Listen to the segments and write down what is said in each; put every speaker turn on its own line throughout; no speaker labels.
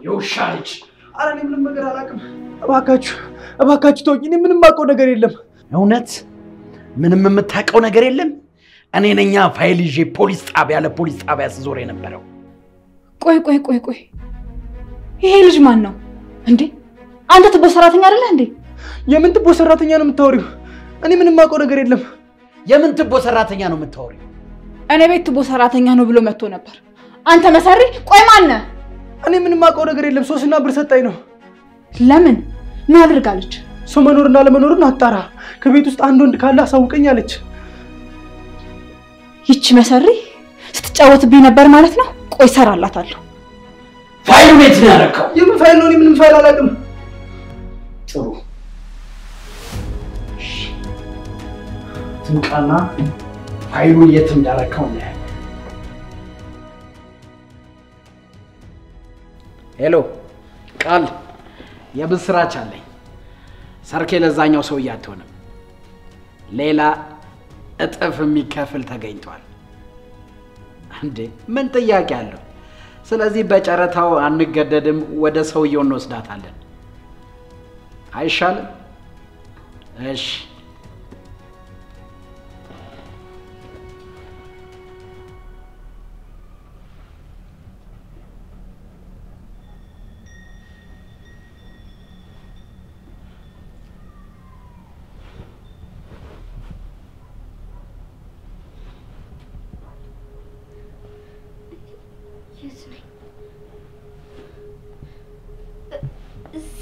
የውሻልጅ
አረ እኔ ምንም ነገር አላውቅም እባካችሁ ተውኝ እኔ ምንም አውቀው ነገር የለም
እውነት ምንም የምታውቀው ነገር የለም እኔ ነኛ ፋይል ይዤ ፖሊስ ጣቢያ ስዞር የነበረው
ቆይ ይሄ ልጅ ማን ነው እንዴ አንተ ትቦ ሰራተኛ አይደለህ እንዴ
የምን ትቦ ሰራተኛ ነው የምታወሪው እኔ ምንም አውቀው ነገር የለም
የምን ትቦ ሰራተኛ ነው የምታወሪው
እኔ ቤት ትቦ ሰራተኛ ነው ብሎ መጥቶ ነበር አንተ መሰሪ ቆይ ማን ነህ
እኔ ምንም አውቀው ነገር የለም ሶስና ብር ሰጣኝ ነው
ለምን ምን አድርጋለች
ሰው መኖርና ለመኖርን አጣራ ከቤት ውስጥ አንድ ወንድ ካለ አሳውቀኝ አለች
ይቺ መሰሪ ስትጫወትብኝ ነበር ማለት ነው ቆይ ሰራላታለሁ
ፋይሉ የት ነው ያረከው
የምን ፋይል ነው ምንም ፋይል አላውቅም
ጥሩ ትንቃና ፋይሉ የት እንዳረከው ነው ሄሎ ቃል የብስራች አለኝ ሰርኬ ለዛኛው ሰው ያተውንም ሌላ እጥፍ የሚከፍል ተገኝቷል እንዴ ምን ጥያቄ አለው ስለዚህ በጨረታው አንገደድም ወደ ሰውየው እንወስዳታለን አይሻልም እሺ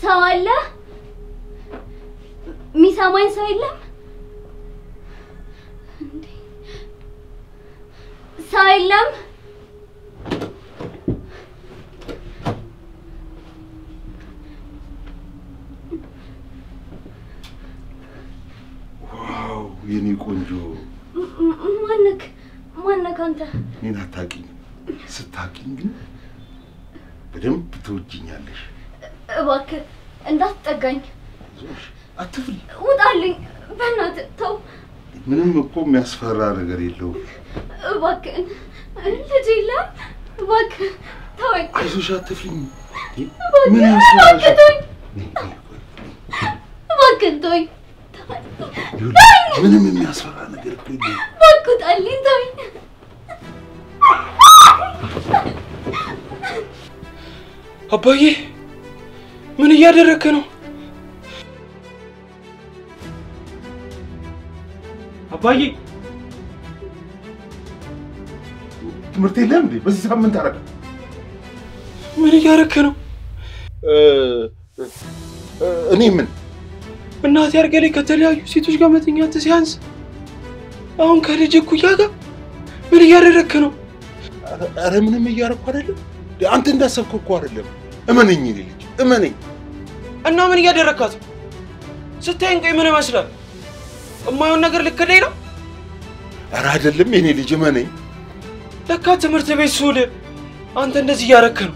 سواله میساماین سایلم سایلم
واو يني كونجو
مانك انت
مين هتاكين ستاكين بدم بتوجينيالش
እባክህ እንዳትጠጋኝ
አትፍሪ
ውጣልኝ በእናትህ ተው
ምንም እኮ የሚያስፈራ ነገር የለውም
እባክህ ልጅ የለም እባክህ ተወኝ
አይዞሽ አትፍሪ
ምን ያስፈራሽ እባክህ ተወኝ
ምንም የሚያስፈራ ነገር እኮ የለውም
እባክህ ውጣልኝ ተወኝ
አባዬ ምን እያደረክ ነው አባዬ
ትምህርት የለም እንዴ በዚህ ሳምንት አረጋ
ምን እያደረክ ነው
እኔ ምን
እናቴ አርገሌ ከተለያዩ ሴቶች ጋር መተኛት ሲያንስ አሁን ከልጅ ኩያ ጋር ምን እያደረክ ነው
አረ ምንም እያደረኩ አይደለም አንተ እንዳሰብከው እኮ አይደለም እመነኝ ልጅ እመነኝ
እና ምን እያደረካት ስታይን ቆይ ምን ይመስላል እማየውን ነገር ልከደኝ ነው
አረ አይደለም የኔ ልጅ እመነኝ
ለካ ትምህርት ቤት ሱል አንተ እንደዚህ ያረከ ነው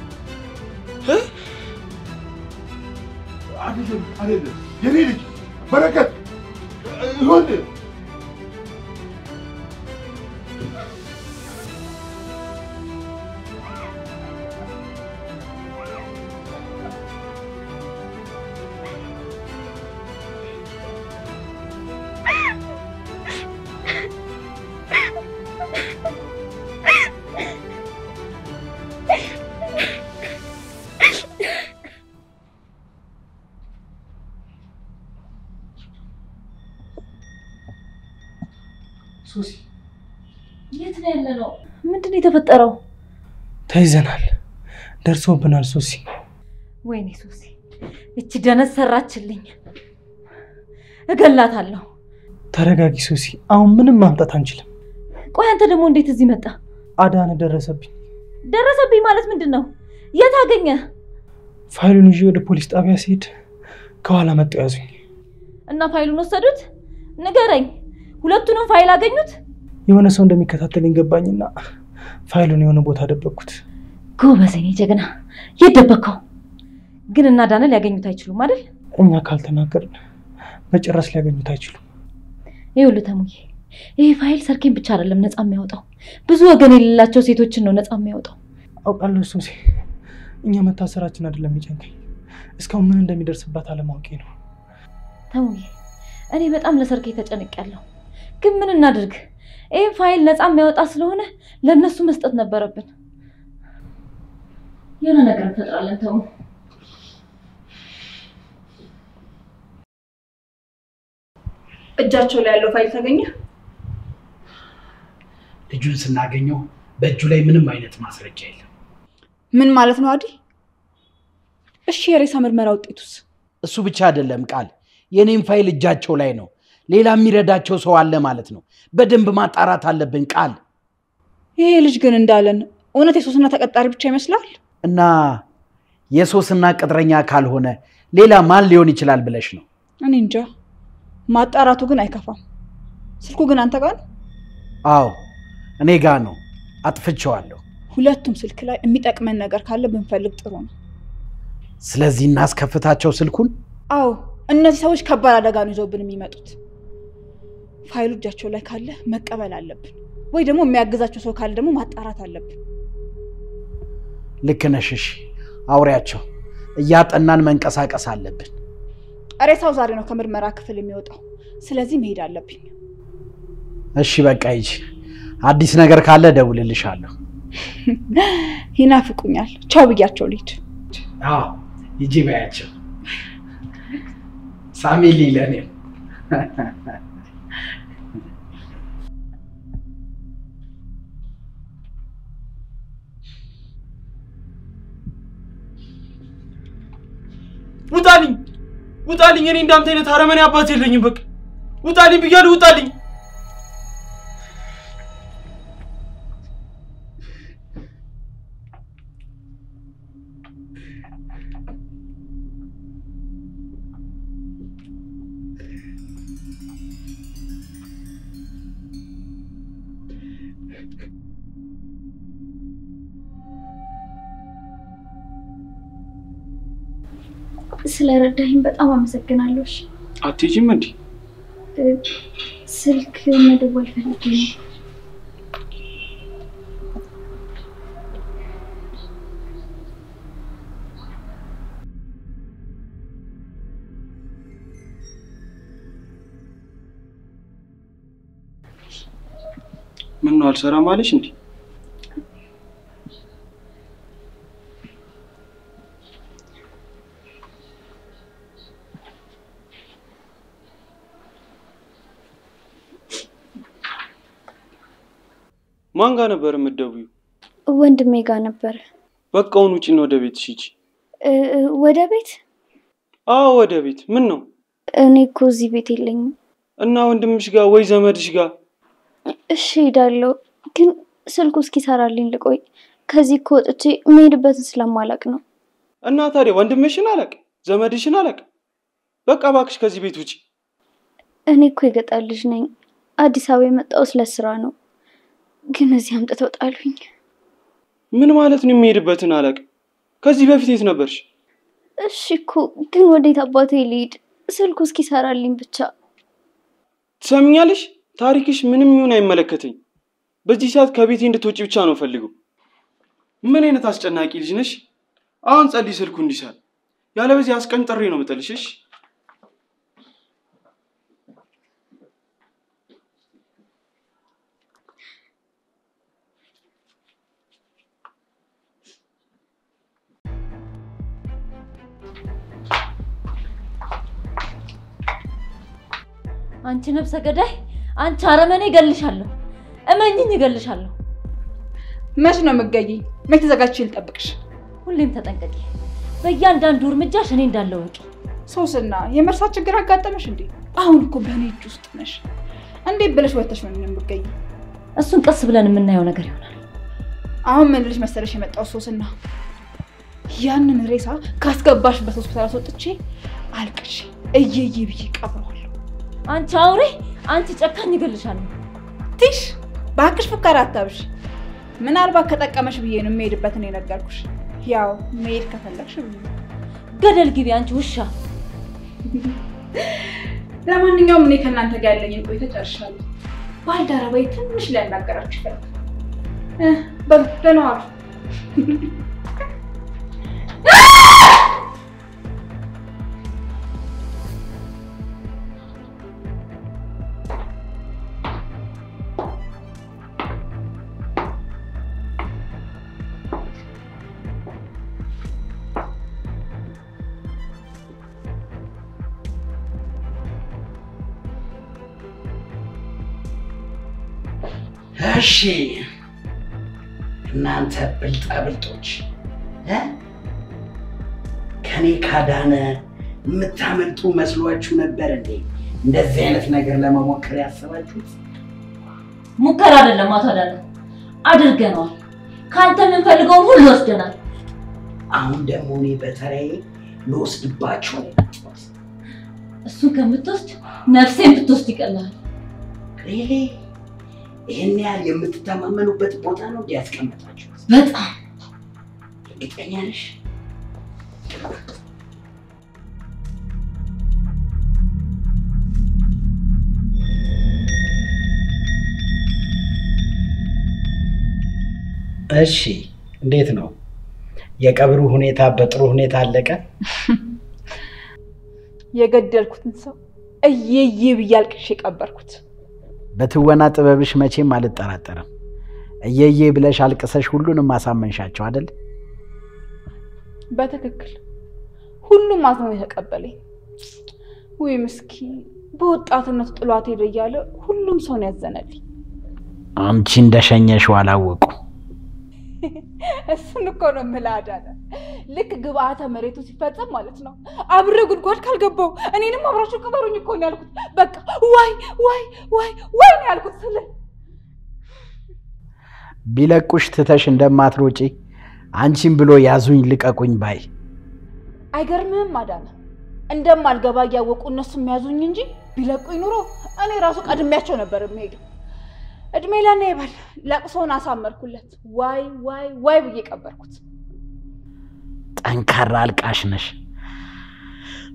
አይደለም የኔ ልጅ በረከት ይሁን
ሱሲ
የት ነው ያለነው ምንድነው የተፈጠረው
ተይዘናል ደርሶብናል ሱሲ
ወይኔ ሱሲ እቺ ደነስ ሰራችልኝ እገላታለሁ
ተረጋጊ ሱሲ አሁን ምንም ማምጣት አንችልም
ቆይ አንተ ደግሞ እንዴት እዚህ መጣ
አዳነ ደረሰብኝ
ማለት ምንድነው የት አገኘ
ፋይሉን ይዤ ወደ ፖሊስ ጣቢያ ሲሄድ ከኋላ መጣ ያዙኝ
እና ፋይሉን ወሰዱት ንገረኝ ሁለቱንም ፋይል አገኙት
የሆነ ሰው እንደሚከታተለኝ ገባኝና ፋይሉን የሆነ ቦታ ደበቅኩት
ጎበዘኝ ጀግና የደበቀው ግን እና ዳነ ሊያገኙት አይችሉም አይደል
እኛ ካልተናገርን በጭራሽ ሊያገኙት አይችሉም
ይኸውልህ ተሙዬ ይሄ ፋይል ሰርኬን ብቻ አይደለም ነፃ የሚያወጣው ብዙ ወገን የሌላቸው ሴቶችን ነው ነፃ የሚያወጣው
አውቃለሁ ሱሲ እኛ መታሰራችን አይደለም የሚጨንቀኝ እስካሁን ምን እንደሚደርስባት አለማወቄ ነው።
ተሙዬ እኔ በጣም ለሰርኬ ተጨንቄያለሁ። ግን ምን እናድርግ? ይሄ ፋይል ነፃ የሚያወጣ ስለሆነ ለነሱ መስጠት ነበረብን። የሆነ ነገር እንፈጥራለን ተሙ።
እጃቸው ላይ ያለው ፋይል ተገኘ?
ልጁን ስናገኘው በእጁ ላይ ምንም አይነት ማስረጃ የለም።
ምን ማለት ነው አዲ? እሺ የሬሳ ምርመራ ውጤቱስ?
እሱ ብቻ አይደለም ቃል፣ የኔም ፋይል እጃቸው ላይ ነው። ሌላ የሚረዳቸው ሰው አለ ማለት ነው። በደንብ ማጣራት አለብን ቃል።
ይሄ ልጅ ግን እንዳለን እውነት የሶስና ተቀጣሪ ብቻ ይመስላል?
እና የሶስና ቅጥረኛ ካልሆነ ሌላ ማን ሊሆን ይችላል ብለሽ ነው?
እኔ እንጃ። ማጣራቱ ግን አይከፋም። ስልኩ ግን አንተ ጋር ነው?
አዎ እኔ ጋር ነው። አጥፍቼዋለሁ።
ሁለቱም ስልክ ላይ የሚጠቅመን ነገር ካለ ብንፈልግ ጥሩ ነው።
ስለዚህ እናስከፍታቸው ስልኩን?
አዎ እነዚህ ሰዎች ከባድ አደጋ ነው ይዘውብን የሚመጡት። ፋይሉ እጃቸው ላይ ካለ መቀበል አለብን፣ ወይ ደግሞ የሚያግዛቸው ሰው ካለ ደግሞ ማጣራት አለብን።
ልክ ነሽ። እሺ አውሪያቸው። እያጠናን መንቀሳቀስ አለብን።
ሬሳው ዛሬ ነው ከምርመራ ክፍል የሚወጣው። ስለዚህ መሄድ አለብኝ።
እሺ በቃ ሂጂ። አዲስ ነገር ካለ ደውልልሻለሁ።
ይናፍቁኛል። ቻው ብያቸው ልሂድ።
አዎ ሂጂ በያቸው። ሳሚሊ ለኔ
ውጣልኝ። እኔ እንዳንተ አይነት አረመኔ አባት የለኝም። በቃ ውጣልኝ ብያለሁ። ውጣልኝ።
ስለረዳኸኝ በጣም አመሰግናለሁ። እሺ
አትሄጂም እንዴ?
ስልክ መደወል ፈልጌ ነው።
ምን ነው አልሰራም አለሽ እንዴ? ማን ጋር ነበር የምትደውይው?
ወንድሜ ጋር ነበር።
በቃውን ውጪ ነው ወደ ቤትሽ ሂጂ።
ወደ ቤት?
አዎ ወደ ቤት። ምን ነው?
እኔ እኮ እዚህ ቤት የለኝም።
እና ወንድምሽ ጋር ወይ ዘመድሽ ጋር?
እሺ ሄዳለሁ፣ ግን ስልኩ እስኪሰራልኝ ልቆይ። ከዚህ እኮ ወጥቼ የምሄድበትን ስለማላቅ ነው።
እና ታዲያ ወንድምሽን አላቅ ዘመድሽን አላቅ? በቃ እባክሽ ከዚህ ቤት ውጪ።
እኔ እኮ የገጠር ልጅ ነኝ። አዲስ አበባ የመጣሁት ለስራ ነው። ግን እዚህ አምጥተው ጣሉኝ።
ምን ማለት ነው የሚሄድበትን አላቅ? ከዚህ በፊት የት ነበርሽ?
እሺ እኮ ግን ወዴት አባቴ ልሂድ? ስልኩ እስኪሰራልኝ ብቻ።
ትሰሚኛለሽ? ታሪክሽ ምንም ይሁን አይመለከተኝ። በዚህ ሰዓት ከቤቴ እንድትወጪ ብቻ ነው ፈልገው። ምን አይነት አስጨናቂ ልጅ ነሽ? አሁን ጸልይ ስልኩ እንዲሰራ። ያለበዚህ አስቀንጥሬ ነው የምጥልሽ።
አንቺ ነፍሰ ገዳይ፣ አንቺ አረመኔ እገልሻለሁ። እመኝኝ እገልሻለሁ።
መች ነው የምትገዢ? መች ተዘጋጅቼ ልጠብቅሽ?
ሁሌም ተጠንቀቂ። በእያንዳንዱ እርምጃሽ እኔ እንዳለው ወቂ።
ሶስና የመርሳት ችግር አጋጠመሽ እንዴ? አሁን እኮ በእኔ እጅ ውስጥ ነሽ። እንዴት ብለሽ ወተሽ ነው የምትገዢ?
እሱን ቀስ ብለን የምናየው ነገር ይሆናል።
አሁን ምን ልጅ መሰለሽ የመጣው ሶስና፣ ያንን ሬሳ ካስገባሽበት ሆስፒታል አስወጥቼ አልቅሽ እየዬ ብዬ ቀብረዋለሁ።
አንቺ አውሬ፣ አንቺ ጨካኝ እገልሻለሁ።
ትሽ ባክሽ ፍካራ አታብሽ። ምናልባት ከጠቀመሽ ብዬ ነው የምሄድበትን የነገርኩሽ። ያው መሄድ ከፈለግሽ
ገደል ግቢ አንቺ ውሻ።
ለማንኛውም እኔ ከእናንተ ጋር ያለኝን ቆይታ ጨርሻለሁ። ባልደረባዬ ትንሽ ሊያናገራችሁ ይፈልጋል። በደህና ዋሉ።
እሺ እናንተ ብልጣብልጦች ከኔ ካዳነ የምታመልጡ መስሏችሁ ነበር እንዴ? እንደዚህ አይነት ነገር ለመሞከር ያሰባችሁት?
ሙከራ አይደለም አቶ አዳነ፣ አድርገናል። ካንተ የምንፈልገውን ሁሉ ወስደናል።
አሁን ደግሞ እኔ በተራዬ ልወስድባችሁ ነው።
እሱን ከምትወስድ ነፍሴን ብትወስድ ይቀላል።
ይሄን ያህል የምትተማመኑበት ቦታ ነው ያስቀመጣችሁ?
በጣም
እርግጠኛ ነሽ? እሺ እንዴት ነው የቀብሩ ሁኔታ? በጥሩ ሁኔታ አለቀ?
የገደልኩትን ሰው እየዬ ብዬ አልቅሼ ቀበርኩት።
በትወና ጥበብሽ መቼም አልጠራጠርም። እየዬ ብለሽ አልቅሰሽ ሁሉንም ማሳመንሻቸው አይደል?
በትክክል ሁሉም አዝነው የተቀበለኝ። ወይ ምስኪን በወጣትነት ጥሏት ሄደ እያለ ሁሉም ሰው ነው ያዘነልኝ።
አንቺ እንደሸኘሽው አላወቁ።
እሱን እኮ ነው የምልህ አዳነ። ልክ ግብአተ መሬቱ ሲፈጸም ማለት ነው አብሬ ጉድጓድ ካልገባው እኔንም አብራችሁ ቅበሩኝ እኮ ነው ያልኩት። በቃ ዋይ ዋይ ዋይ ዋይ ነው ያልኩት። ስለ
ቢለቁሽ ትተሽ እንደማትሮጪ አንቺን ብሎ ያዙኝ ልቀቁኝ ባይ
አይገርምህም አዳነ? እንደማልገባ እያወቁ እነሱም ያዙኝ እንጂ ቢለቁኝ ኑሮ እኔ ራሱ ቀድሜያቸው ነበር የምሄደው። እድሜ ለኔ ይበል ለቅሶን አሳመርኩለት። ዋይ ዋይ ዋይ ብዬ ቀበርኩት።
ጠንካራ አልቃሽ ነሽ።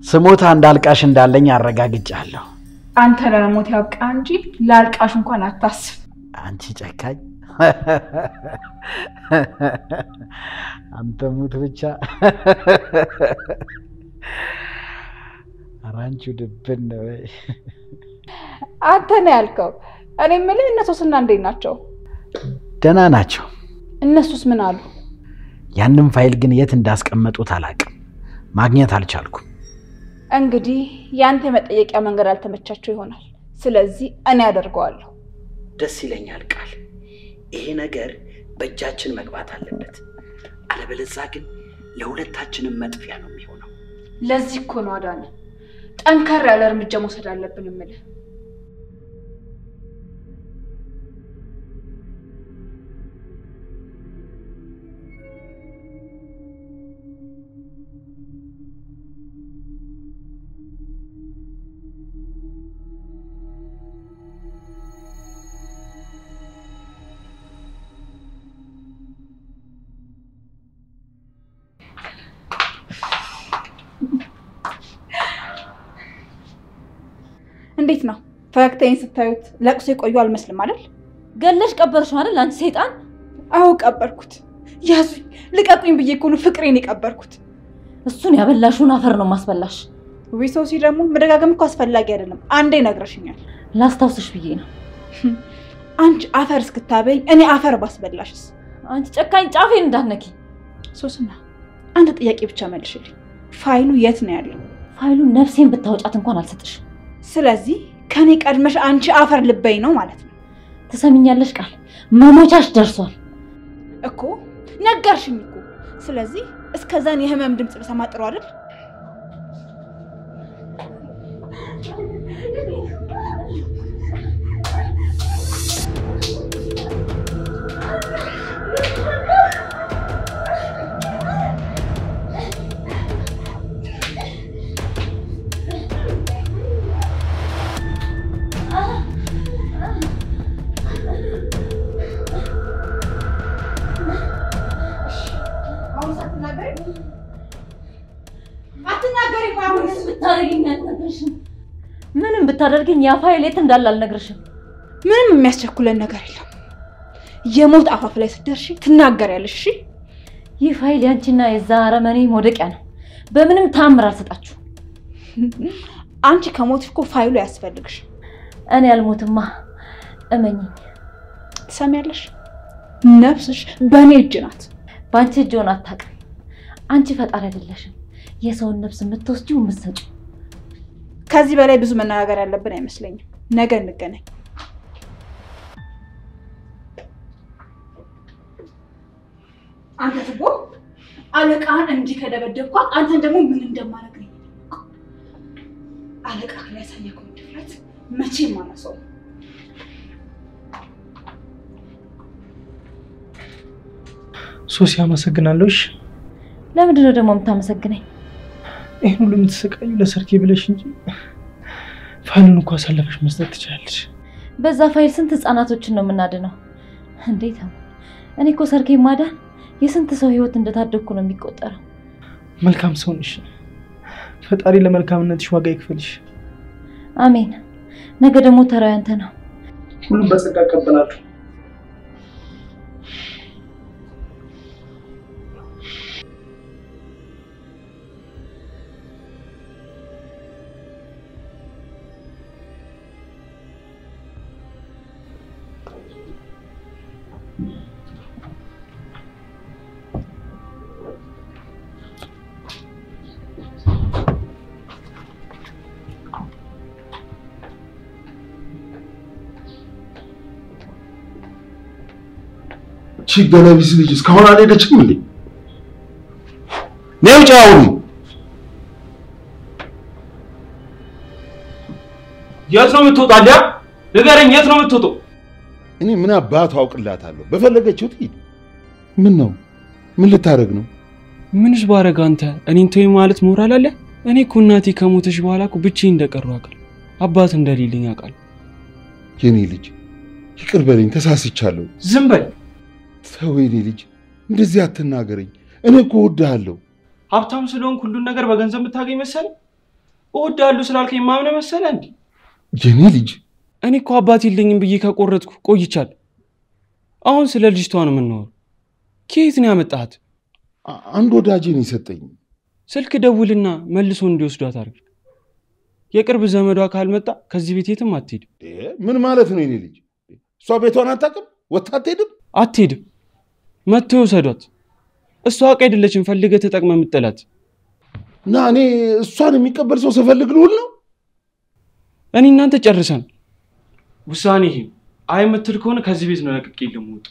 ስሞታ እንዳልቃሽ እንዳለኝ አረጋግጫለሁ።
አንተ ለሞት ያብቃ እንጂ ላልቃሽ እንኳን አታስብ።
አንቺ ጨካኝ! አንተ ሙት ብቻ። አራንቹ ድብን ነው።
አንተ ነው ያልከው። እኔ የምልህ እነሱስና እንዴት ናቸው?
ደህና ናቸው።
እነሱስ ምን አሉ?
ያንን ፋይል ግን የት እንዳስቀመጡት አላውቅም። ማግኘት አልቻልኩም።
እንግዲህ ያንተ መጠየቂያ መንገድ አልተመቻቸው ይሆናል። ስለዚህ እኔ አደርገዋለሁ።
ደስ ይለኛል ቃል። ይሄ ነገር በእጃችን መግባት አለበት። አለበለዚያ ግን ለሁለታችንም መጥፊያ ነው የሚሆነው።
ለዚህ እኮ ነው አዳነ ጠንካራ ያለ እርምጃ መውሰድ አለብን የምልህ። እንዴት ነው ፈገግታዬን ስታዩት? ለቅሶ የቆዩ አልመስልም አይደል?
ገለሽ ቀበርሽው አይደል አንቺ ሰይጣን?
አዎ ቀበርኩት። ያዙኝ ልቀቁኝ ብዬ እኮ ነው ፍቅሬን የቀበርኩት።
እሱን ያበላሽውን አፈር ነው ማስበላሽ።
ዊሶሲ ደግሞ መደጋገም እኮ አስፈላጊ አይደለም። አንዴ ነግረሽኛል።
ላስታውስሽ ብዬ ነው።
አንቺ አፈር እስክታበኝ እኔ አፈር ባስበላሽስ?
አንቺ ጨካኝ ጫፌን እንዳትነኪ።
ሶስና አንድ ጥያቄ ብቻ መልሽልኝ። ፋይሉ የት ነው ያለው?
ፋይሉን ነፍሴን ብታወጫት እንኳን አልሰጥሽም።
ስለዚህ ከኔ ቀድመሽ አንቺ አፈር ልበይ ነው ማለት ነው።
ትሰሚኛለሽ ቃል? መሞቻሽ ደርሷል
እኮ ነገርሽኝ እኮ። ስለዚህ እስከዛን የህመም ድምጽ ልሰማ ጥሩ አይደል?
ምንም ብታደርግኝ ያ ፋይል የት እንዳለ አልነግርሽም።
ምንም የሚያስቸኩለን ነገር የለም። የሞት አፋፍ ላይ ስትደርሺ ትናገሪያለሽ። እሺ
ይህ ፋይል ያንቺና የዛ አረመኔ መውደቂያ ነው። በምንም ታምር አልሰጣችሁ።
አንቺ ከሞትሽ እኮ ፋይሉ ያስፈልግሽ።
እኔ አልሞትማ እመኚኝ።
ትሰሚያለሽ? ነፍስሽ በእኔ እጅ ናት።
ባንቺ እጅ ሆና አታውቅም። አንቺ ፈጣሪ አይደለሽም። የሰውን ነፍስ የምትወስጂው የምትሰጪው።
ከዚህ በላይ ብዙ መነጋገር ያለብን አይመስለኝም። ነገ እንገናኝ። አንተ ትቦ አለቃህን እንዲህ ከደበደብኳት አንተን ደግሞ ምን እንደማደርግ ነው። አለቃህ ላይ ያሳየከው ድፍረት መቼም አላሰው።
ሶሲ አመሰግናለሁ። እሺ
ለምንድን ነው ደግሞ የምታመሰግነኝ?
ይሄን ሁሉ የምትሰቃዩ ለሰርኬ ብለሽ እንጂ ፋይሉን እንኳን አሳልፈሽ መስጠት ትችላለሽ።
በዛ ፋይል ስንት ህፃናቶችን ነው የምናድነው? እንዴት ነው? እኔ እኮ ሰርኬ ማዳን የስንት ሰው ህይወት እንደታደግኩ ነው የሚቆጠረው።
መልካም ሰው ነሽ። ፈጣሪ ለመልካምነትሽ ዋጋ ይክፈልሽ።
አሜን። ነገ ደግሞ ተራው ያንተ ነው።
ሁሉም በጸጋ እቀበላለሁ።
ቺገለቢስ ልጅ እስካሁን አልሄደችም እንዴ? ነው ጫውም
የት ነው የምትወጣው? ንገረኝ፣ የት ነው የምትወጣው?
እኔ ምን አባቱ አውቅላታለሁ? በፈለገችው ትሂድ። ምን ነው? ምን ልታረግ ነው?
ምንስ ባረጋ አንተ እኔን ተይ ማለት ሞራል አለ? እኔ እኮ እናቴ ከሞተች በኋላ እኮ ብቻዬን እንደቀረሁ አውቃለሁ። አባት እንደሌለኝ አውቃለሁ።
የኔ ልጅ ይቅር በለኝ፣ ተሳስቻለሁ።
ዝም በል።
ሰው የኔ ልጅ እንደዚህ አትናገረኝ። እኔ እኮ እወድሃለሁ።
ሀብታም ስለሆንኩ ሁሉን ነገር በገንዘብ የምታገኝ መሰለህ? እወድሃለሁ ስላልከኝ ማምነህ መሰለህ እንዴ?
የኔ ልጅ
እኔ እኮ አባት የለኝም ብዬ ከቆረጥኩ ቆይቻለሁ። አሁን ስለ ልጅቷ ነው የምናወራው። ከየት ነው ያመጣሃት?
አንድ ወዳጄ ነው የሰጠኝ።
ስልክ ደውልና መልሶ እንዲወስዷት አድርግ። የቅርብ ዘመዷ ካልመጣ ከዚህ ቤት የትም አትሄድም።
ምን ማለት ነው የኔ ልጅ? እሷ ቤቷን አታውቅም? ወጥታ አትሄድም?
አትሄድም። መጥተው ይወሰዷት። እሷ አውቃ አይደለችም ፈልገህ ተጠቅመህ የምትጠላት።
እና እኔ እሷን የሚቀበል ሰው ስፈልግ ልውል ነው?
እኔ እናንተ ጨርሰን ውሳኔ ይሄ አይ የምትል ከሆነ ከዚህ ቤት ነው ለቅቄ ልሞት።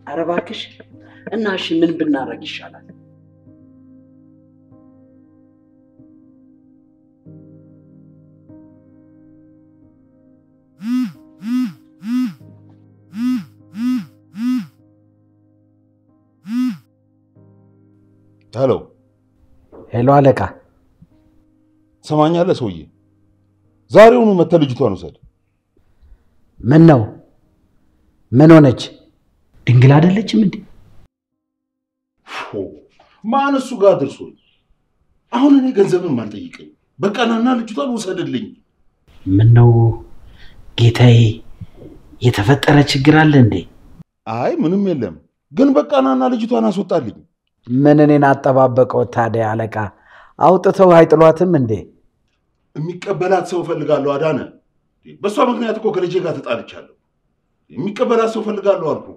ኧረ እባክሽ እና እሺ ምን ብናረግ ይሻላል? ሄሎ አለቃ።
ሰማኛለህ ሰውዬ? ዛሬውኑ መተህ ልጅቷን ውሰድ።
ምን ነው? ምን ሆነች? ድንግል አይደለችም እንዴ?
ማን እሱ ጋር ደርሶ? አሁን እኔ ገንዘብም አልጠይቀኝ። በቃ ናና ልጅቷን ውሰድልኝ።
ምን ነው ጌታዬ? የተፈጠረ ችግር አለ እንዴ?
አይ ምንም የለም፣ ግን በቃ ናና ልጅቷን አስወጣልኝ።
ምን እኔን አጠባበቀው ታዲያ አለቃ? አውጥተው አይጥሏትም እንዴ?
የሚቀበላት ሰው ፈልጋለሁ አዳነ። በሷ ምክንያት እኮ ከልጄ ጋር ተጣልቻለሁ። የሚቀበላት ሰው ፈልጋለሁ አልኩ።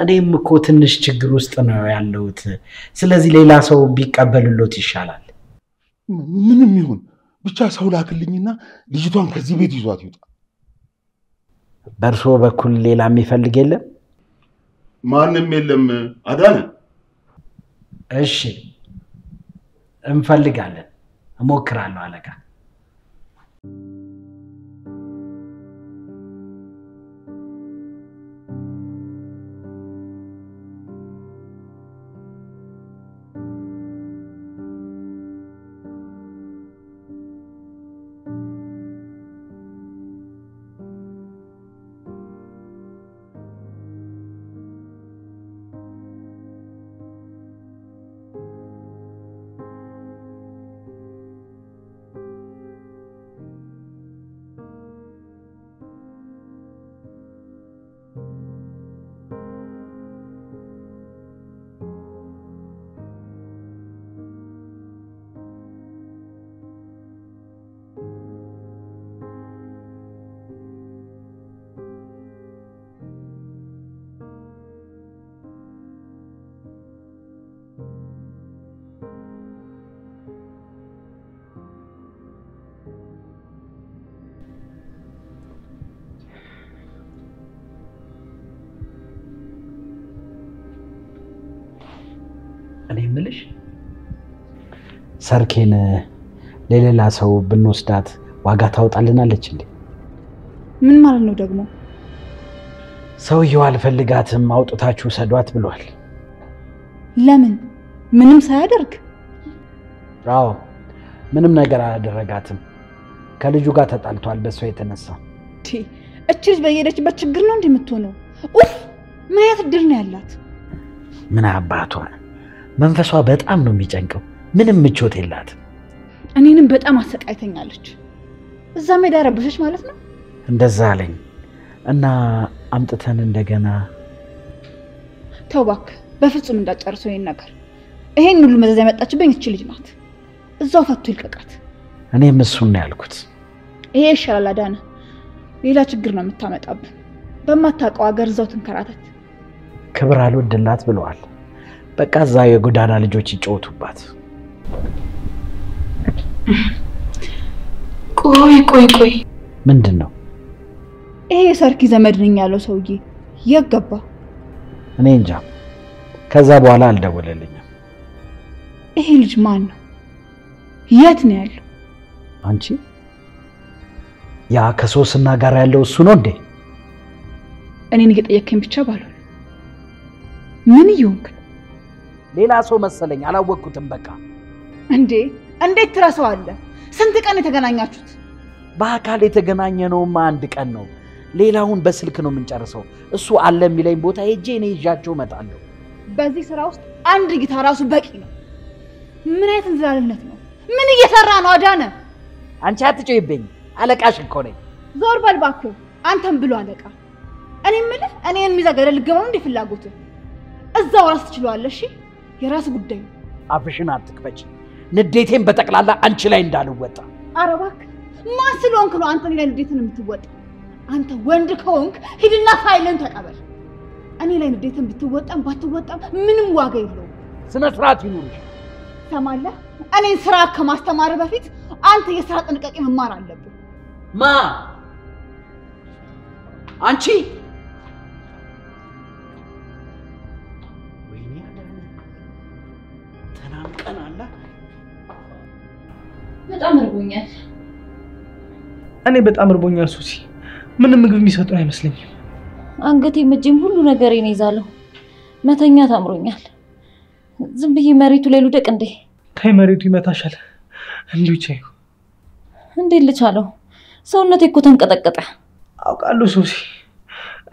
እኔም እኮ ትንሽ ችግር ውስጥ ነው ያለሁት። ስለዚህ ሌላ ሰው ቢቀበልሎት ይሻላል።
ምንም ይሁን ብቻ ሰው ላክልኝና ልጅቷን ከዚህ ቤት ይዟት ይውጣ።
በርሶ በኩል ሌላ የሚፈልግ የለም?
ማንም የለም አዳነ።
እሺ
እንፈልጋለን። እሞክራለሁ አለቃ። እኔ ምልሽ ሰርኬን ለሌላ ሰው ብንወስዳት ዋጋ ታውጣልናለች እንዴ?
ምን ማለት ነው ደግሞ?
ሰውየው አልፈልጋትም አውጥታችሁ ሰዷት ብሏል።
ለምን? ምንም ሳያደርግ?
አዎ ምንም ነገር አላደረጋትም። ከልጁ ጋር ተጣልቷል በሷ የተነሳ።
እቺ ልጅ በየሄደችበት ችግር ነው እንደምትሆነው። ኡፍ ምን አይነት እድል ነው ያላት?
ምን አባቷ መንፈሷ በጣም ነው የሚጨንቀው። ምንም ምቾት የላትም።
እኔንም በጣም አሰቃይተኛለች። እዛ ሜዳ ረብሸሽ ማለት ነው?
እንደዛ አለኝ እና አምጥተን እንደገና
ተው እባክህ፣ በፍጹም እንዳጨርሰው ይሄን ነገር። ይሄን ሁሉ መዘዝ ያመጣችብኝ እቺ ልጅ ናት። እዛው ፈቱ ይልቀቃት።
እኔም እሱን ነው ያልኩት።
ይሄ ይሻላል አዳነ። ሌላ ችግር ነው የምታመጣብን። በማታውቀው ሀገር እዛው ትንከራተት።
ክብር አልወድላት ብለዋል። በቃ እዛ የጎዳና ልጆች ይጮቱባት።
ቆይ
ምንድነው?
ይሄ ሰርኪ ዘመድ ነኝ ያለው ሰውዬ የገባ?
እኔ እንጃ። ከዛ በኋላ አልደወለልኝም።
ይሄ ልጅ ማን ነው? የት ነው ያለው?
አንቺ ያ ከሶስና ጋር ያለው እሱ ነው እንዴ?
እኔን እየጠየከኝ ብቻ ባልሆነ ምን ይሆንክ?
ሌላ ሰው መሰለኝ አላወቅኩትም። በቃ
እንዴት ትረሳዋለህ? ስንት ቀን የተገናኛችሁት?
በአካል የተገናኘነውማ አንድ ቀን ነው። ሌላውን በስልክ ነው የምንጨርሰው። እሱ አለ የሚለኝ ቦታ ሄጄ እኔ ይዣቸው እመጣለሁ።
በዚህ ስራ ውስጥ አንድ ጊታ ራሱ በቂ ነው። ምን አይነት እንዝላልነት ነው? ምን እየሰራ ነው አዳነ?
አንቺ አትጮይብኝ፣ አለቃሽ እኮ ነኝ።
ዞር በል እባክህ። አንተም ብሎ አለቃ። እኔ የምልህ እኔን የሚዘገደል ልገባው እንደ ፍላጎት እዛው ራስ ትችላለሽ። የራስ ጉዳይ።
አፍሽን አትክፈች። ንዴቴን በጠቅላላ አንቺ ላይ እንዳልወጣ።
ኧረ እባክህ ማን ስለሆንክ ነው አንተ ላይ ንዴትን የምትወጣ? አንተ ወንድ ከሆንክ ሂድና ፋይልን ተቀበል። እኔ ላይ ንዴትን ብትወጣም ባትወጣም ምንም ዋጋ የለውም።
ስነ ስርዓት ይኑርሽ።
ሰማለህ? እኔን ስራ ከማስተማር በፊት አንተ የስራ ጥንቃቄ መማር አለብህ።
ማ አንቺ? ወይኔ አዳነ ተናምቀን አላ።
በጣም እርቦኛል።
እኔ በጣም እርቦኛል ሱሲ። ምንም ምግብ የሚሰጡን አይመስለኝም።
አንገቴም እጄም ሁሉ ነገሬን ይዛለሁ። መተኛት አምሮኛል። ዝም ብዬ መሬቱ ላይ ልውደቅ እንዴ?
ታይ መሬቱ ይመታሻል። እንዲሁ ቻዩ
እንዴት ልቻለው? ሰውነቴ እኮ ተንቀጠቀጠ።
አውቃለሁ ሱሲ።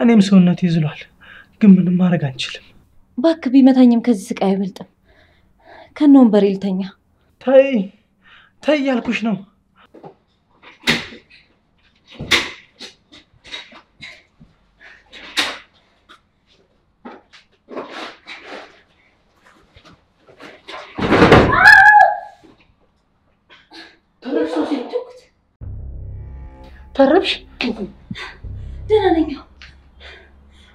እኔም ሰውነቴ ይዝሏል፣ ግን ምንም ማድረግ አንችልም።
እባክህ ቢመታኝም ከዚህ ስቃይ አይበልጥም። ከነ ወንበሬ ልተኛ።
ታይ ያልኩሽ ነው። ተረብሽ?
ደህና ነኝ።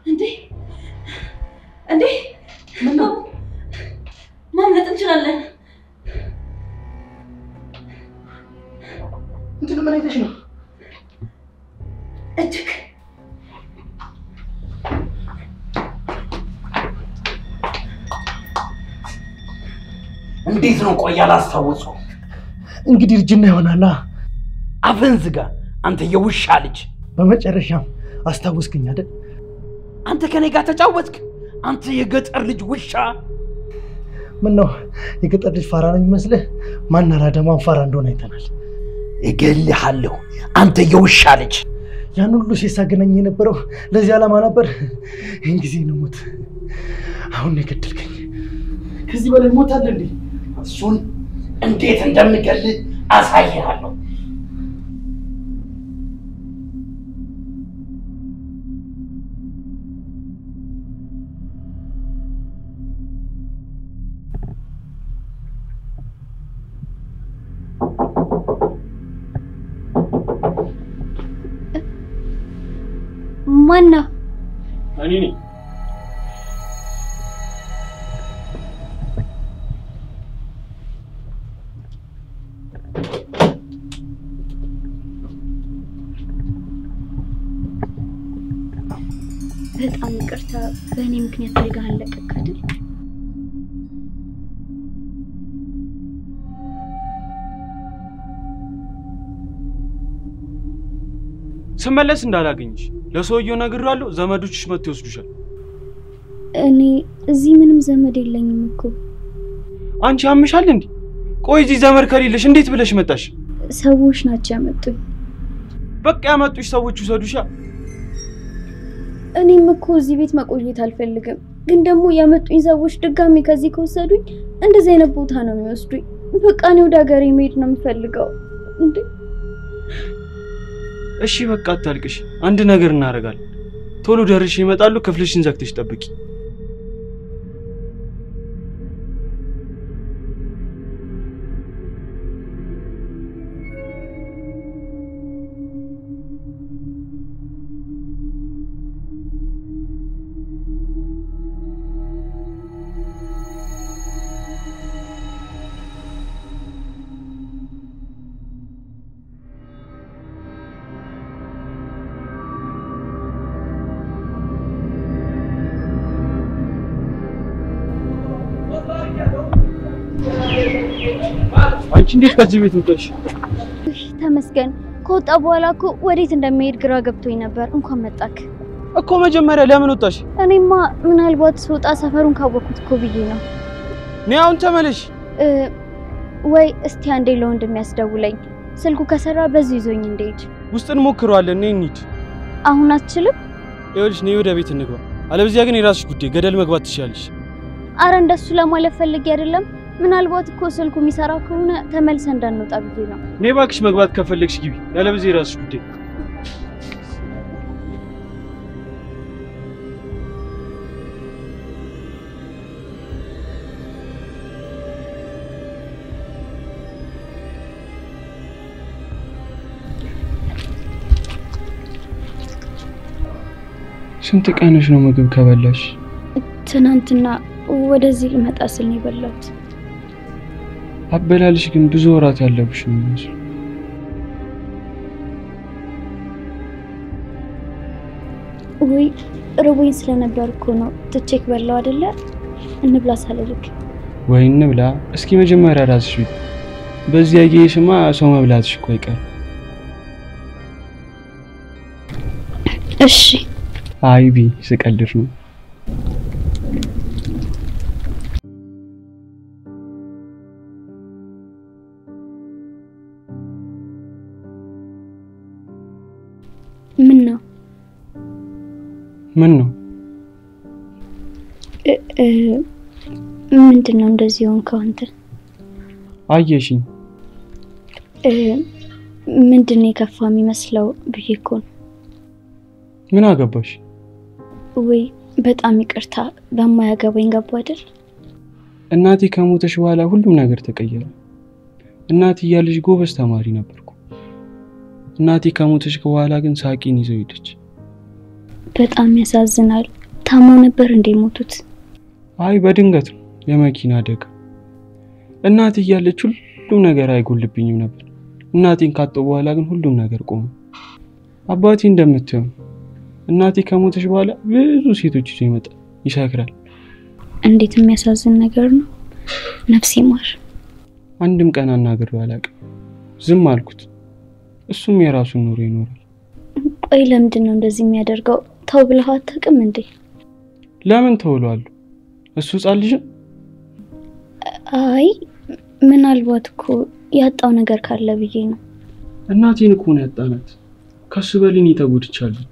እንዴ ማምለጥ እንችላለን።
ምን አይተሽ ነው?
እጅግ
እንዴት ነው ቆይ ያላስታውሰው?
እንግዲህ እርጅና ይሆናላ።
አፍህን ዝጋ አንተ የውሻ ልጅ።
በመጨረሻም አስታወስከኝ አይደል?
አንተ ከኔ ጋር ተጫወትክ? አንተ የገጠር ልጅ ውሻ።
ምን ነው የገጠር ልጅ ፋራ ነው የሚመስልህ? ማን አራዳማን ፋራ እንደሆነ አይተናል።
እገልሃለሁ አንተ የውሻ ልጅ።
ያን ሁሉ ሲሳገናኝ የነበረው ለዚህ ዓላማ ነበር። ይህን ጊዜ ነው ሞት። አሁን የገደልከኝ። ከዚህ በላይ ሞት አለ እንዴ?
እሱን እንዴት እንደምገልህ አሳይሃለሁ።
ማና
እኔ ነኝ።
በጣም ይቅርታ፣ በእኔ ምክንያት አልጋህን ለቀቅ አይደል?
ስመለስ እንዳላገኝሽ ለሰውየው ነግሬዋለሁ። ዘመዶችሽ መጥተው ይወስዱሻል።
እኔ እዚህ ምንም ዘመድ የለኝም እኮ።
አንቺ ያምሻል እንዴ? ቆይ እዚህ ዘመድ ከሌለሽ እንዴት ብለሽ መጣሽ?
ሰዎች ናቸው ያመጡኝ።
በቃ ያመጡሽ ሰዎች ይወስዱሻ።
እኔም እኮ እዚህ ቤት መቆየት አልፈልግም፣ ግን ደግሞ ያመጡኝ ሰዎች ድጋሚ ከዚህ ከወሰዱኝ እንደዚህ አይነት ቦታ ነው የሚወስዱኝ። በቃ እኔ ወደ ሀገሬ መሄድ ነው የምፈልገው። እንዴ
እሺ በቃ አታልቅሽ። አንድ ነገር እናደርጋለን። ቶሎ ደርሼ ይመጣሉ። ክፍልሽን ዘግተሽ ጠብቂ። አንቺ እንዴት ከዚህ ቤት ወጣሽ?
ተመስገን። ከወጣ በኋላ እኮ ወዴት እንደሚሄድ ግራ ገብቶኝ ነበር። እንኳን መጣክ
እኮ። መጀመሪያ ለምን ወጣሽ?
እኔማ ምናልባት ስወጣ ሰፈሩን ካወቅኩት እኮ ብዬ ነው።
ነይ አሁን ተመለሽ።
ወይ እስቲ አንዴ ለወንድም ያስደውለኝ። ስልኩ ከሰራ በዚህ ይዞኝ እንደሄድ
ውስጥ እንሞክረዋለን። ነይ እንሂድ።
አሁን አትችልም?
ይኸውልሽ ነይ ወደ ቤት እንግባ። አለበዚያ ግን የራስሽ ጉዳይ፣ ገደል መግባት ትችያለሽ።
አረ እንደሱ ለማለት ፈልጌ አይደለም። ምናልባት እኮ ስልኩ የሚሰራ ከሆነ ተመልሰን እንዳንወጣ ብዬ ነው።
ነይ እባክሽ፣ መግባት ከፈለግሽ ግቢ። ያለበዚያ የራስሽ ጉዳይ። ስንት ቀንሽ ነው ምግብ ከበላሽ?
ትናንትና ወደዚህ ልመጣ ስል ነው የበላሁት።
አበላልሽ ግን ብዙ ወራት ያለብሽ ነው የሚመስለው።
ወይ ርቦኝ ስለነበር እኮ ነው ትቼክ በላው አይደለ? እንብላ ሳልልክ።
ወይ እንብላ። እስኪ መጀመሪያ ራስሽ ቢት። በዚህ ያየሽማ ሰው መብላትሽ እኮ አይቀር።
እሺ።
አይቢ ስቀልድ ነው። ምን ነው?
ምንድነው እንደዚህ ሆንከው አንተ?
አየሽኝ።
ምንድነው የከፋ የሚመስለው ብዬ እኮ ነው።
ምን አገባሽ?
ወይ በጣም ይቅርታ፣ በማያገባኝ ገባ አይደል?
እናቴ ከሞተሽ በኋላ ሁሉም ነገር ተቀየረ። እናቴ ያለሽ ጎበዝ ተማሪ ነበርኩ። እናቴ ከሞተሽ በኋላ ግን ሳቂን ይዘው ሄደች። በጣም
ያሳዝናል። ታመው ነበር እንዴ ሞቱት?
አይ በድንገት ነው፣ የመኪና አደጋ። እናቴ ያለች ሁሉም ነገር አይጎልብኝም ነበር። እናቴን ካጣሁ በኋላ ግን ሁሉም ነገር ቆመ። አባቴ እንደምትየው እናቴ ከሞተሽ በኋላ ብዙ ሴቶች ይዞ ይመጣል፣ ይሰክራል።
እንዴት የሚያሳዝን ነገር ነው። ነፍሴ ማር።
አንድም ቀን አናግሬው አላውቅም። ዝም አልኩት። እሱም የራሱን ኑሮ ይኖራል።
ቆይ ለምንድን ነው እንደዚህ የሚያደርገው? ተው ብለህ አታውቅም እንዴ?
ለምን ተውሏል? እሱ ሕፃን ልጅ ነው።
አይ ምናልባት እኮ ያጣው ነገር ካለ ብዬ ነው።
እናቴን እኮ ነው ያጣናት። ከሱ በልኝ ተጎድቻለሁ።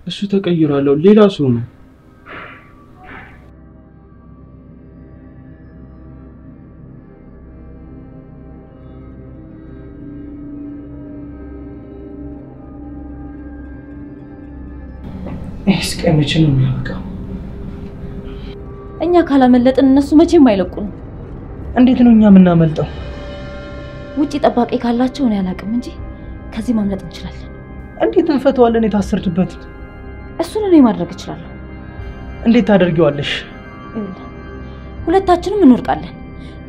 እሱ ተቀይሯል፣ ሌላ ሰው ነው።
እስከመቼ ነው የሚያበቃው?
እኛ ካላመለጥን እነሱ መቼም አይለቁንም።
እንዴት ነው እኛ የምናመልጠው?
ውጪ ጠባቂ ካላቸው እኔ አላውቅም እንጂ ከዚህ ማምለጥ እንችላለን።
እንዴት እንፈተዋለን የታሰርችበት?
እሱን እኔ ማድረግ እችላለሁ።
እንዴት ታደርጊዋለሽ?
ይኸውልህ ሁለታችንም እንወርቃለን።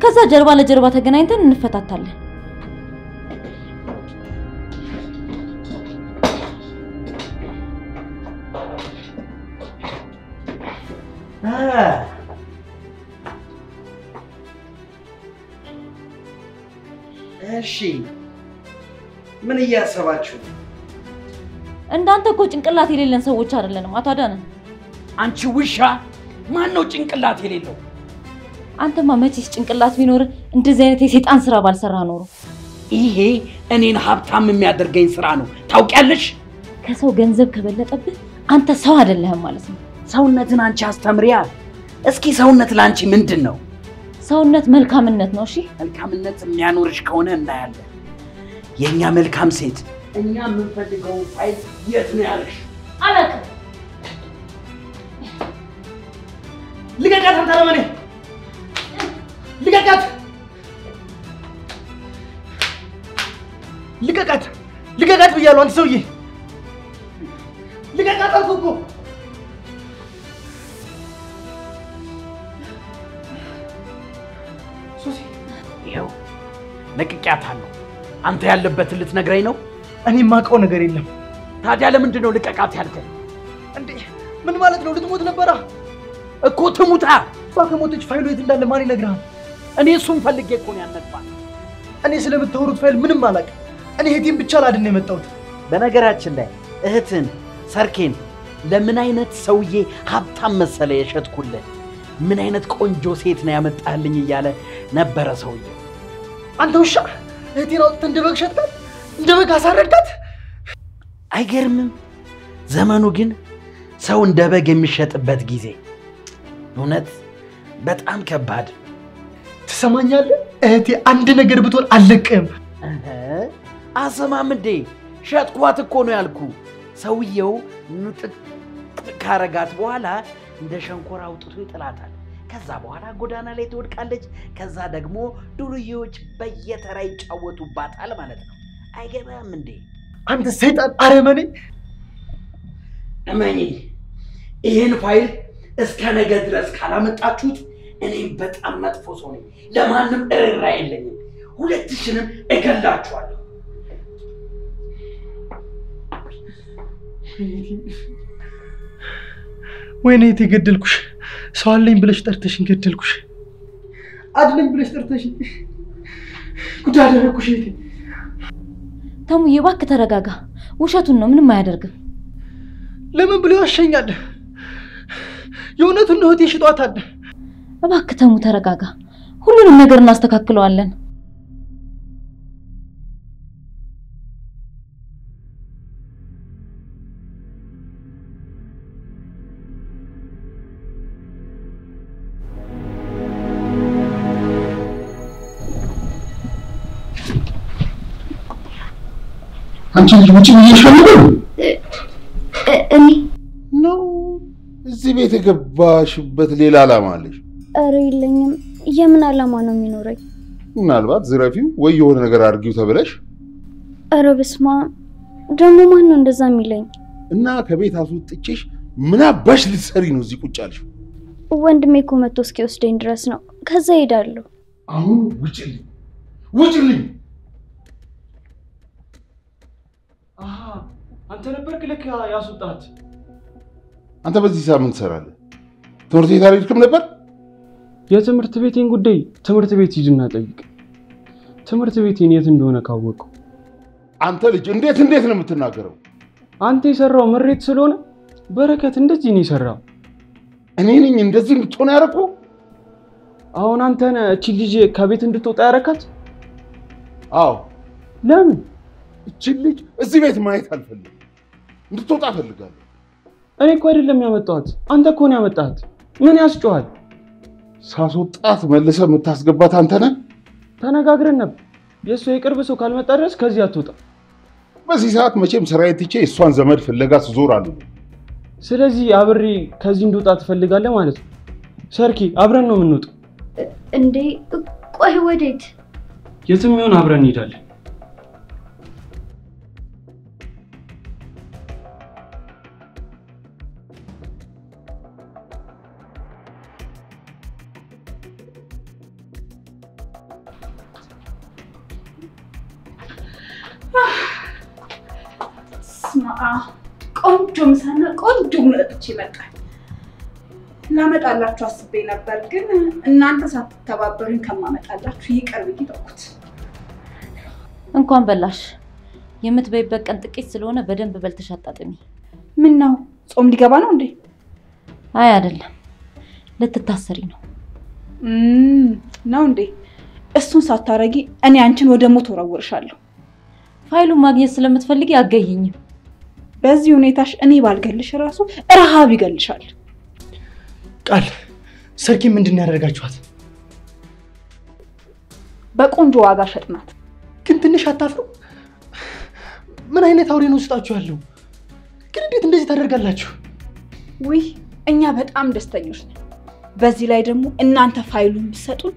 ከዛ ጀርባ ለጀርባ ተገናኝተን እንፈታታለን።
እሺ ምን እያሰባችሁ?
እንዳንተ እኮ ጭንቅላት የሌለን ሰዎች አይደለንም አቶ አዳነ።
አንቺ ውሻ፣ ማን ነው ጭንቅላት የሌለው?
አንተማ መቼስ ጭንቅላት ቢኖር እንደዚህ አይነት የሰይጣን ስራ ባልሰራ ኖሮ።
ይሄ እኔን ሀብታም የሚያደርገኝ ስራ ነው ታውቂያለሽ?
ከሰው ገንዘብ ከበለጠብህ አንተ ሰው አይደለህም ማለት ነው።
ሰውነትን አንቺ አስተምሪያ። እስኪ ሰውነት ላንቺ ምንድነው?
ሰውነት መልካምነት ነው። እሺ
መልካምነት የሚያኖርሽ ከሆነ እናያለን። የኛ መልካም ሴት እኛ የምንፈልገው ፋይል የት ነው ያለሽ?
አላውቅም።
ልቀቃት! አንተረመኔ ልቀቃት! ልቀቃት! ልቀቃት ብያለሁ። አንተ ሰውዬ ልቀቃት አልኩህ እኮ።
ይኸው ለቅቄያታለሁ። አንተ ያለበትን ልትነግረኝ ነው?
እኔ የማውቀው ነገር የለም።
ታዲያ ለምንድን ነው ልቀቃት ያልከኝ?
እንዴ ምን ማለት ነው? ልትሞት ነበራ
እኮ። ትሙታ።
እሷ ከሞተች ፋይሉ የት እንዳለ ማን ይነግራል?
እኔ እሱን ፈልጌ እኮ ነው ያነጥፋል።
እኔ ስለምታወሩት ፋይል ምንም አላውቅም። እኔ እህቴን ብቻ ላድን ነው የመጣሁት።
በነገራችን ላይ እህትን ሰርኬን ለምን አይነት ሰውዬ ሀብታም መሰለ የሸጥኩልህ? ምን አይነት ቆንጆ ሴት ነው ያመጣልኝ እያለ ነበረ ሰውዬ።
አንተ ውሻ፣ እህቴን አውጥተህ እንደ በግ ሸጥካት፣ እንደ በግ አሳረድካት።
አይገርምም? ዘመኑ ግን ሰው እንደ በግ የሚሸጥበት ጊዜ። እውነት በጣም ከባድ።
ትሰማኛለህ? እህቴ አንድ ነገር ብትሆን አልለቅም።
አሰማም እንዴ? ሸጥኳት እኮ ነው ያልኩ። ሰውየው ንጥቅ ካረጋት በኋላ እንደ ሸንኮራ አውጥቶ ይጥላታል። ከዛ በኋላ ጎዳና ላይ ትወድቃለች። ከዛ ደግሞ ዱርዬዎች በየተራ ይጫወቱባታል ማለት ነው። አይገባም እንዴ?
አንተ ሰይጣን አረመኔ!
እመኚ፣ ይሄን ፋይል እስከ ነገ ድረስ ካላመጣችሁት እኔም በጣም መጥፎ ሰው ነኝ። ለማንም እርራ የለኝም። ሁለትሽንም እገላችኋለሁ።
ወይኔ እህቴ ገደልኩሽ። ሰው አለኝ ብለሽ ጠርተሽኝ ገደልኩሽ። አድነኝ ብለሽ ጠርተሽኝ ጉድ አደረኩሽ እህቴ።
ተሙዬ እባክህ ተረጋጋ። ውሸቱን ነው፣ ምንም አያደርግም።
ለምን ብሎ ያሸኛል? የእውነቱን ነው እህቴ ሽጧታል።
እባክህ ተሙ ተረጋጋ። ሁሉንም ነገር እናስተካክለዋለን።
አንቺ ልጅ ውጪ እየሸለለ
እኔ
ነው እዚህ ቤት የገባሽበት ሌላ ዓላማ አለሽ?
ኧረ የለኝም። የምን ዓላማ ነው የሚኖረኝ?
ምናልባት ዝረፊው ወይ የሆነ ነገር አድርጊው ተብለሽ?
ኧረ በስመ አብ! ደግሞ ማን ነው እንደዛ የሚለኝ?
እና ከቤት አስወጥቼሽ ምን አባሽ ልትሰሪ ነው እዚህ ቁጭ ያልሽው?
ወንድሜ እኮ መጥቶ እስኪወስደኝ ድረስ ነው። ከዛ ሄዳለሁ።
አሁን ውጪልኝ! ውጪልኝ!
አንተ ነበርክ ለካ ያስወጣት።
አንተ በዚህ ሳምንት ትሰራለህ? ትምህርት ቤት አልሄድክም ነበር?
የትምህርት ቤቴን ጉዳይ ትምህርት ቤት ሂድና ጠይቅ። ትምህርት ቤቴን የት እንደሆነ ካወቀው።
አንተ ልጅ እንዴት ነው የምትናገረው?
አንተ የሰራው ምሬት ስለሆነ በረከት እንደዚህ ነው የሰራው።
እኔ ነኝ እንደዚህ እንድትሆን ያደረኩ?
አሁን አንተ ነህ እቺ ልጅ ከቤት እንድትወጣ ያረካት?
አዎ።
ለምን?
እቺ ልጅ እዚህ ቤት ማየት አልፈልግም። እንድትወጣ ፈልጋለሁ።
እኔ እኮ አይደለም ያመጣኋት፣ አንተ እኮ ነው ያመጣሃት። ምን ያስጨዋል?
ሳስወጣት መልሰህ የምታስገባት አንተ ነህ?
ተነጋግረን ነበር። የእሷ የቅርብ ሰው ካልመጣ ድረስ ከዚህ አትወጣ።
በዚህ ሰዓት መቼም ስራዬን ትቼ እሷን ዘመድ ፍለጋ ስዞራለሁ።
ስለዚህ አብሬ ከዚህ እንድወጣ ትፈልጋለህ ማለት ነው? ሰርኪ አብረን ነው የምንወጣው።
እንዴ ቆይ ወዴት?
የትም ይሁን አብረን እንሄዳለን።
ቆንጆ ምሳና ቆንጆ መጠጥ ይመጣል። ላመጣላችሁ አስቤ ነበር ግን እናንተ ሳትተባበሩኝ ከማመጣላችሁ ይቅር ብዬ ተውኩት።
እንኳን በላሽ። የምትበይበት ቀን ጥቂት ስለሆነ በደንብ በልተሽ አጣጥሚ።
ምን ነው ጾም ሊገባ ነው እንዴ?
አይ አይደለም፣ ልትታሰሪ ነው።
ነው እንዴ? እሱን ሳታረጊ እኔ አንቺን ወደ ሞት ወረውርሻለሁ።
ፋይሉን ማግኘት ስለምትፈልጊ አገኘኝም።
በዚህ ሁኔታሽ እኔ ባልገልሽ ራሱ ረሃብ ይገልሻል።
ቃል ሰርኪ ምንድን ያደርጋችኋት?
በቆንጆ ዋጋ ሸጥናት።
ግን ትንሽ አታፍሩ? ምን አይነት አውሬ ነው ውስጣችሁ ያለው? ግን እንዴት እንደዚህ ታደርጋላችሁ?
ውይ እኛ በጣም ደስተኞች ነን። በዚህ ላይ ደግሞ እናንተ ፋይሉን ብትሰጡን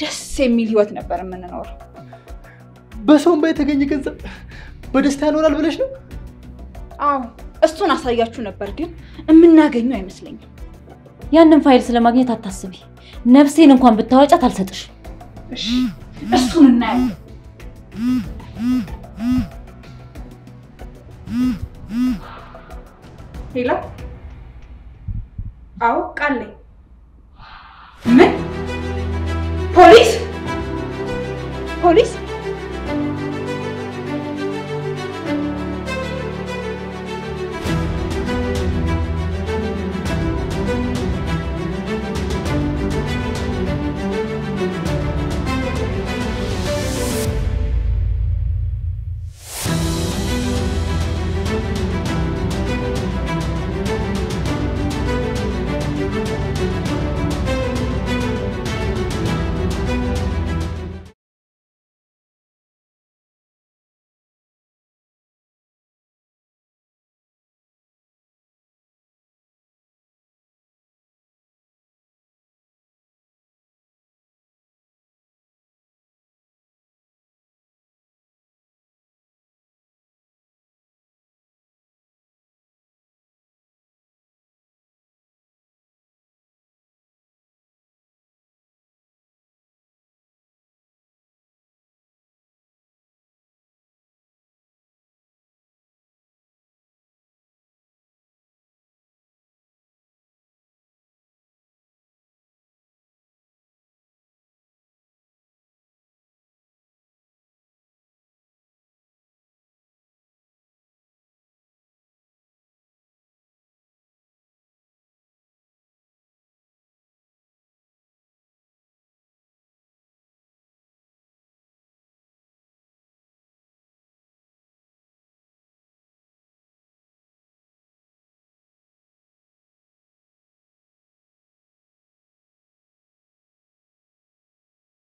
ደስ የሚል ህይወት ነበር የምንኖረው።
በሰውም ባይተገኘ ገንዘብ በደስታ ያኖራል ብለሽ ነው?
አዎ እሱን አሳያችሁ ነበር ግን የምናገኘው አይመስለኝም።
ያንን ፋይል ስለማግኘት አታስቢ። ነፍሴን እንኳን ብታወጫት አልሰጥሽ።
እሺ እሱን እናያለን። ሄሎ አዎ ቃል ነኝ። ምን? ፖሊስ